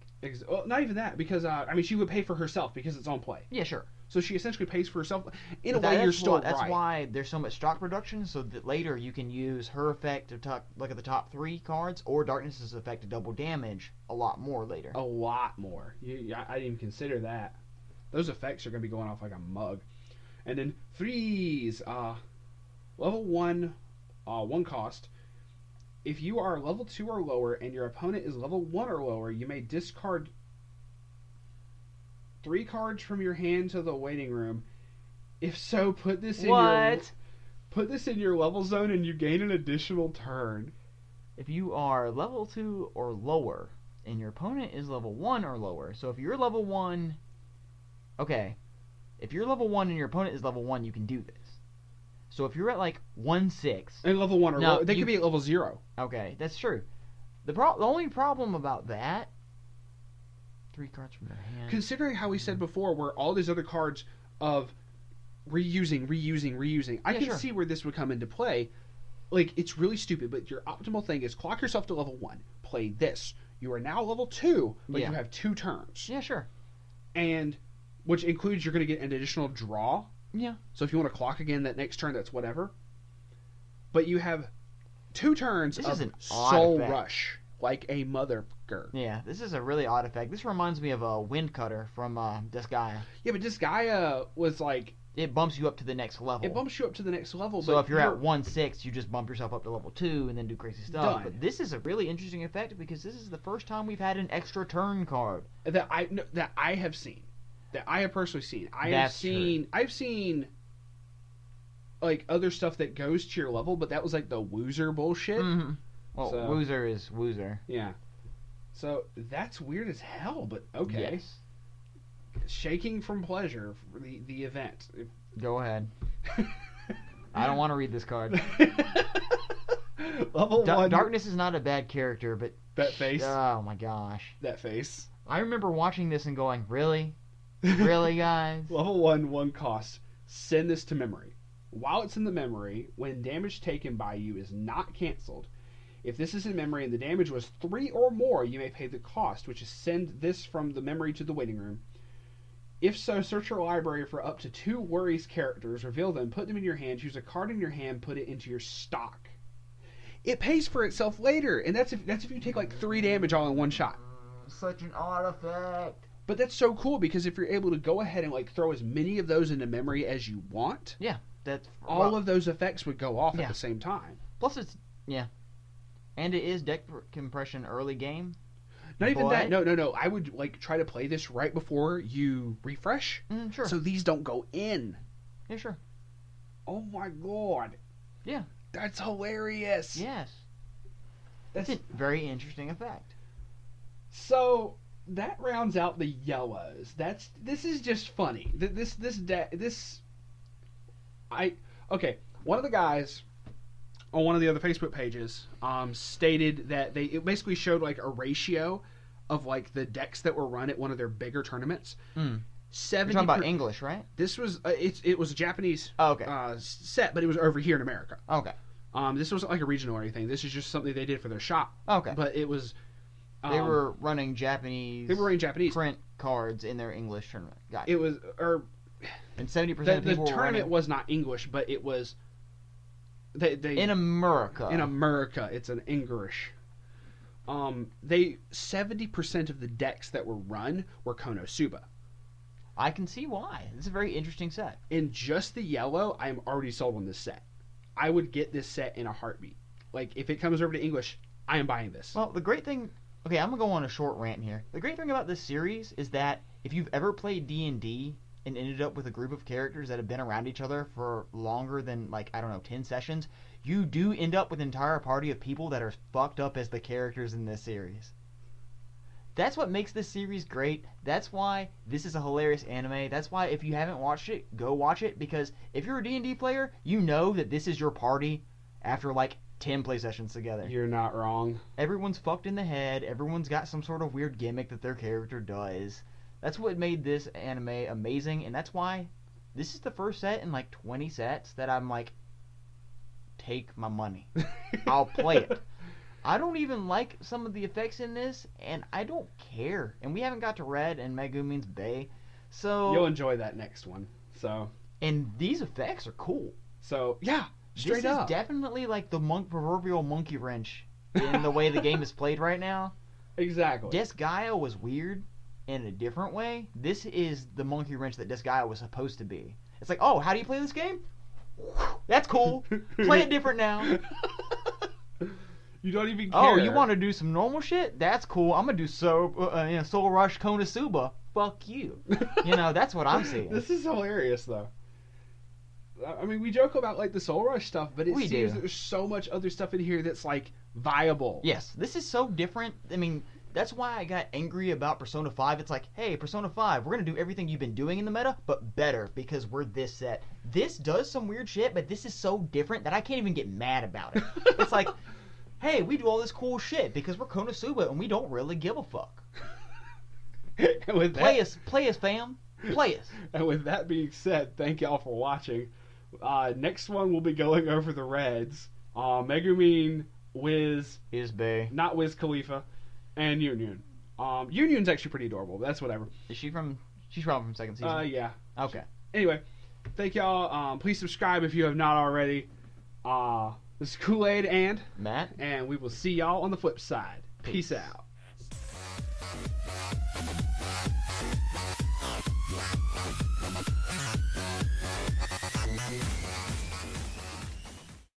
Speaker 1: Well, not even that, because she would pay for herself because it's on play.
Speaker 2: Yeah, sure.
Speaker 1: So she essentially pays for herself. In a way, you're still right.
Speaker 2: That's why there's so much stock production, so that later you can use her effect to look at the top 3 cards, or Darkness's effect to double damage a lot more later.
Speaker 1: A lot more. I didn't even consider that. Those effects are going to be going off like a mug. And then 3s. Level 1, 1 cost. If you are level 2 or lower and your opponent is level 1 or lower, you may discard 3 cards from your hand to the waiting room. If so, put this in your level zone and you gain an additional turn.
Speaker 2: If you are level 2 or lower and your opponent is level 1 or lower, so if you're level 1, okay, if you're level 1 and your opponent is level 1, you can do this. So if you're at like 1/6
Speaker 1: and level 1 or lower, they could be at level 0.
Speaker 2: Okay, that's true. The only problem about that, 3 cards from their hand.
Speaker 1: Considering how we said before, where all these other cards of reusing, I can see where this would come into play. Like, it's really stupid, but your optimal thing is clock yourself to level 1, play this. You are now level 2, but you have 2 turns.
Speaker 2: Yeah, sure.
Speaker 1: And which includes you're going to get an additional draw.
Speaker 2: Yeah.
Speaker 1: So if you want to clock again that next turn, that's whatever. But you have 2 turns of Soul Rush, like a motherfucker.
Speaker 2: Yeah, this is a really odd effect. This reminds me of a Wind Cutter from Disgaea.
Speaker 1: Yeah, but Disgaea was like...
Speaker 2: It bumps you up to the next level.
Speaker 1: So
Speaker 2: if you're at 1/6, you just bump yourself up to level 2 and then do crazy stuff.
Speaker 1: Done.
Speaker 2: But this is a really interesting effect because this is the first time we've had an extra turn card.
Speaker 1: That I have seen. That I have personally seen. I've seen like other stuff that goes to your level, but that was like the Woozer bullshit.
Speaker 2: Mm-hmm. Well, so, Woozer is Woozer.
Speaker 1: Yeah. So that's weird as hell, but okay.
Speaker 2: Yes.
Speaker 1: Shaking from pleasure for the event.
Speaker 2: Go ahead. I don't want to read this card.
Speaker 1: Level 1.
Speaker 2: Darkness is not a bad character, but
Speaker 1: that face.
Speaker 2: Oh my gosh.
Speaker 1: That face.
Speaker 2: I remember watching this and going, really? Really, guys?
Speaker 1: Level 1 cost. Send this to memory. while it's in the memory when damage taken by you is not canceled. If this is in memory and the damage was 3 or more, you may pay the cost, which is send this from the memory to the waiting room. If so, search your library for up to 2 Worries characters, reveal them, put them in your hand, choose a card in your hand, put it into your stock. It pays for itself later, and that's if you take like 3 damage all in one shot.
Speaker 2: Such an odd effect.
Speaker 1: But that's so cool because if you're able to go ahead and like throw as many of those into memory as you want,
Speaker 2: Yeah, that's
Speaker 1: all of those effects would go off
Speaker 2: Yeah.
Speaker 1: at the same time.
Speaker 2: Plus, it's and it is deck compression early game.
Speaker 1: Not even
Speaker 2: But-
Speaker 1: that. No. I would like try to play this right before you refresh,
Speaker 2: Sure.
Speaker 1: so these don't go in.
Speaker 2: Yeah, sure.
Speaker 1: Oh my god.
Speaker 2: Yeah.
Speaker 1: That's hilarious.
Speaker 2: Yes.
Speaker 1: That's
Speaker 2: It's a very interesting effect.
Speaker 1: so. That rounds out the yellows. This is just funny. Okay. One of the guys on one of the other Facebook pages stated that it basically showed like a ratio of like the decks that were run at one of their bigger tournaments. 70.
Speaker 2: You're talking about English, right?
Speaker 1: This was it was a Japanese
Speaker 2: Oh, okay.
Speaker 1: set, but it was over here in America.
Speaker 2: Okay.
Speaker 1: This wasn't like a regional or anything. This is just something they did for their shop.
Speaker 2: Okay.
Speaker 1: But it was.
Speaker 2: They were running Japanese.
Speaker 1: They were running Japanese
Speaker 2: print cards in their English tournament. Got it.
Speaker 1: It was
Speaker 2: And 70% of
Speaker 1: the
Speaker 2: people were
Speaker 1: tournament
Speaker 2: running
Speaker 1: was not English, but it was. They
Speaker 2: in America.
Speaker 1: In America, it's an English. 70% of the decks that were run were Konosuba.
Speaker 2: I can see why. It's a very interesting set.
Speaker 1: In just the yellow, I am already sold on this set. I would get this set in a heartbeat. Like if it comes over to English, I am buying this.
Speaker 2: Well, the great thing. Okay, I'm gonna go on a short rant here. The great thing about this series is that if you've ever played D&D and ended up with a group of characters that have been around each other for longer than, like, I don't know, 10 sessions, you do end up with an entire party of people that are fucked up as the characters in this series. That's what makes this series great. That's why this is a hilarious anime. That's why if you haven't watched it, go watch it, because if you're a D&D player, you know that this is your party after, like, 10 play sessions together.
Speaker 1: You're not wrong.
Speaker 2: Everyone's fucked in the head. Everyone's got some sort of weird gimmick that their character does. That's what made this anime amazing, and that's why this is the first set in like 20 sets that I'm like, take my money. I'll play it. I don't even like some of the effects in this, and I don't care. And we haven't got to Red and Megumin's Bay, so...
Speaker 1: You'll enjoy that next one. So.
Speaker 2: And these effects are cool.
Speaker 1: So, yeah. Straight
Speaker 2: this
Speaker 1: up.
Speaker 2: Is definitely like the proverbial monkey wrench in the way the game is played right now.
Speaker 1: Exactly.
Speaker 2: Disgaea was weird in a different way. This is the monkey wrench that Disgaea was supposed to be. It's like, oh, how do you play this game? That's cool. Play it different now.
Speaker 1: You don't even care.
Speaker 2: Oh, you want to do some normal shit? That's cool. I'm gonna do Soul Rush Konosuba. Fuck you. That's what I'm seeing.
Speaker 1: This is hilarious, though. I mean, we joke about like the Soul Rush stuff, but it seems that there's so much other stuff in here that's like viable.
Speaker 2: Yes, this is so different. I mean, that's why I got angry about Persona 5. It's like, hey, Persona 5, we're gonna do everything you've been doing in the meta, but better because we're this set. This does some weird shit, but this is so different that I can't even get mad about it. It's like, hey, we do all this cool shit because we're Konosuba and we don't really give a fuck. Play us, fam. Play us.
Speaker 1: And with that being said, thank y'all for watching. Next one we'll be going over the Reds. Megumin, Wiz,
Speaker 2: Isbay.
Speaker 1: not Wiz Khalifa, and Union. Union's actually pretty adorable, but that's whatever.
Speaker 2: Is she from? She's probably from second season.
Speaker 1: Yeah.
Speaker 2: Okay.
Speaker 1: Anyway, thank y'all. Please subscribe if you have not already. This is Kool-Aid and
Speaker 2: Matt,
Speaker 1: and we will see y'all on the flip side. Peace out.
Speaker 3: Come on.